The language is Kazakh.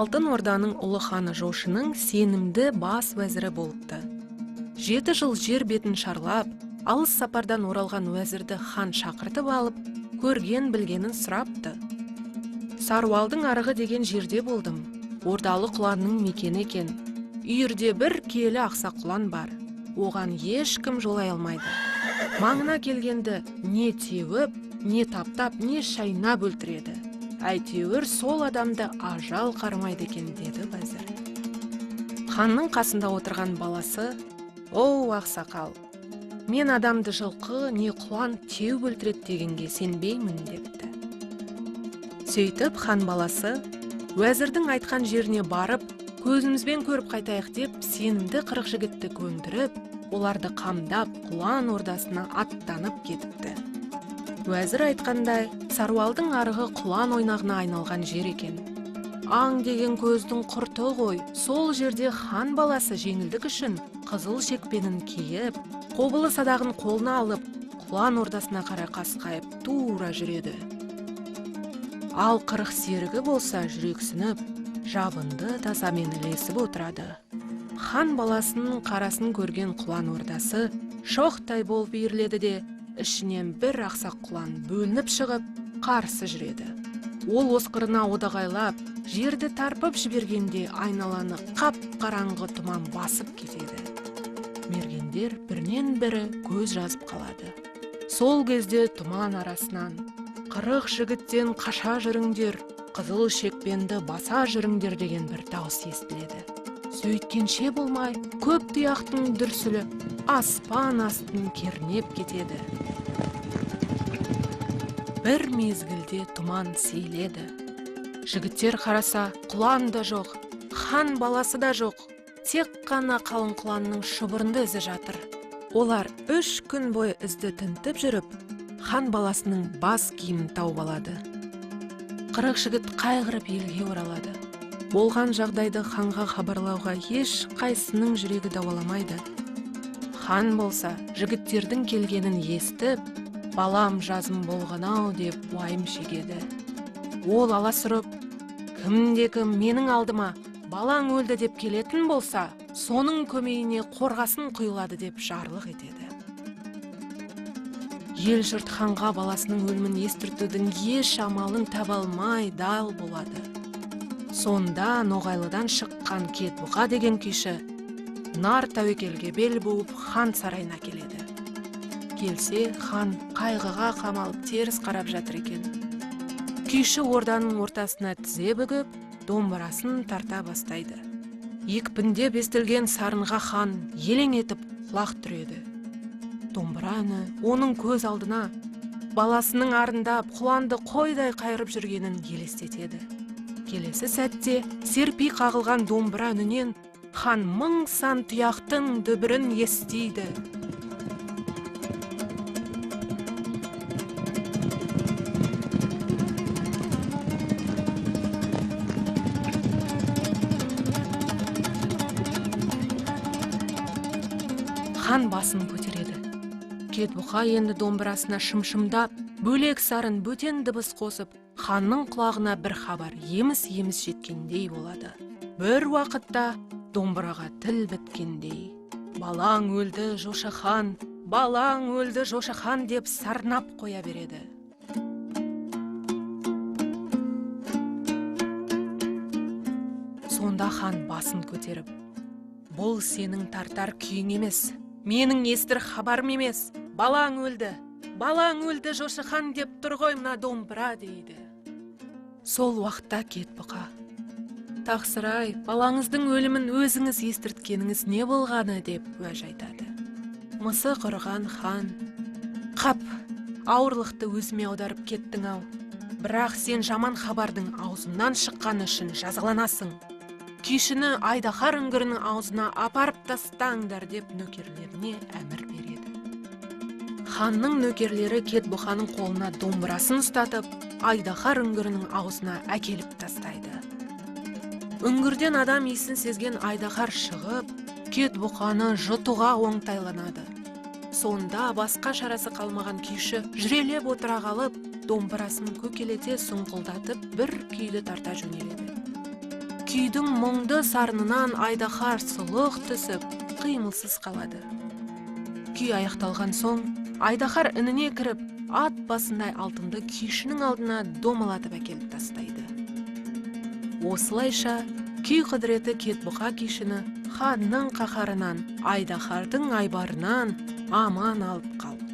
Алтын Орданың ұлы ханы Жошының сенімді бас уәзірі болыпты. 7 жыл жер бетін шарлап, алыс сапардан оралған уәзірді хан шақыртып алып, көрген білгенін сұрапты. Саруалдың арығы деген жерде болдым. Ордалы құланның мекені екен. Үйірде бір келі ақсақ құлан бар. Оған ешкім жолай алмайды. Маңына келгенді не теуіп, не таптап, не шайнап өлтіреді. Әйтеуір сол адамды ажал қармайды екен, деді уәзір. Ханның қасында отырған баласы: «Оу, ақсақал, мен адамды жылқы не құлан теуіп өлтіреді дегенге сенбеймін», депті. Сөйтіп хан баласы уәзірдің айтқан жеріне барып, көзімізбен көріп қайтайық деп, сенімді 40 жігітті көндіріп, оларды қамдап, құлан ордасына аттанып кетіпті. Уәзір айтқандай, Саруалдың арығы құлан ойнағына айналған жер екен. Аң деген көздің құрты ғой. Сол жерде хан баласы жеңілдік үшін қызыл шекпенін киіп, қобылы садағын қолына алып, құлан ордасына қарай қасқайып тура жүреді. Ал 40 серігі болса жүрексініп, жабынды тасамен ілесіп отырады. Хан баласының қарасын көрген құлан ордасы шоқтай болып иіріледі де, ішінен бір ақсақ құлан бөлініп шығып, қарсы жүреді. Ол осқырына одағайлап, жерді тарпып жібергенде айналаны қап-қараңғы тұман басып кетеді. Мергендер бірінен бірі көз жазып қалады. Сол кезде тұман арасынан: «40 жігіттен қаша жүріңдер, қызыл шекпенді баса жүріңдер» деген бір дауыс естіледі. Сөйткенше болмай, көп тұяқтың дүрсілі аспан астын кернеп кетеді. Бір мезгілде тұман сейледі. Жігіттер қараса, құлан да жоқ, хан баласы да жоқ. Тек қана қалың құланның шұбырынды ізі жатыр. Олар 3 күн бойы ізді тінтіп жүріп, хан баласының бас киімін тауып алады. 40 жігіт қайғырып елге оралады. Болған жағдайды ханға хабарлауға еш қайсының жүрегі дауаламайды. Хан болса, жігіттердің келгенін естіп, «Балам жазым болған-ау» деп уайым шегеді. Ол аласұрып: «Кім-кім менің алдыма балаң өлді деп келетін болса, соның көмейіне қорғасын құйылады» деп жарлық етеді. Ел жұрт ханға баласының өлімін естіртудің еш амалын таба алмай дал болады. Сонда Ноғайлыдан шыққан Кетбұқа деген күйші нар тәуекелге бел буып хан сарайына келеді. Келсе, хан қайғыға қамалып теріс қарап жатыр екен. Күйші орданың ортасына тізе бүгіп, домбырасын тарта бастайды. Екпіндеп естілген сарынға хан елең етіп құлақ түреді. Домбыра үні оның көз алдына баласының арындап, құланды қойдай қайырып жүргенін елестетеді. Келесі сәтте серпи қағылған домбыра үнінен хан 1000 сан тұяқтың дүбірін естиді. Хан басын көтереді. Кетбұқа енді домбырасына шымшымдап, бөлек сарын бөтен дыбыс қосып, ханның құлағына бір хабар еміс-еміс жеткендей болады. Бір уақытта домбыраға тіл біткендей: «Балаң өлді, Жошы хан, балаң өлді, Жошы хан» деп сарнап қоя береді. Сонда хан басын көтеріп: «Бұл сенің тартар күйің емес, менің естір хабарым емес. Балаң өлді, Жошы хан деп тұр ғой мына домбыра» дейді. Сол уақытта Кетбұқа: «Тақсыр-ай, балаңыздың өлімін өзіңіз естірткеніңіз не болғаны?» деп уәж айтады. Мысық ұрған хан: «Қап, ауырлықты өзіме аударып кеттің-ау. Бірақ сен жаман хабардың аузымнан шыққаны үшін жазаланасың. Күйшіні Айдаһар үңгірінің аузына апарып тастаңдар» деп нөкерлеріне әмір береді. Ханның нөкерлері Кетбұқаның қолына домбырасын ұстатып, Айдаһар үңгірінің аузына әкеліп тастайды. Үңгірден адам иісін сезген Айдаһар шығып, Кетбұқаны жұтуға оңтайланады. Сонда басқа шарасы қалмаған күйші жүрелеп отыра қалып, домбырасын көкелете сұңқылдатып бір күйді тарта жөнеледі. күйдің мұңды сарынынан Айдахар сұлық түсіп, қимылсыз қалады. Күй аяқталған соң, Айдахар ініне кіріп, ат басындай алтынды күйшінің алдына домалатып әкеліп тастайды. Осылайша, күй құдіреті Кетбұқа күйшіні ханның қаһарынан, Айдахардың айбарынан аман алып қалды.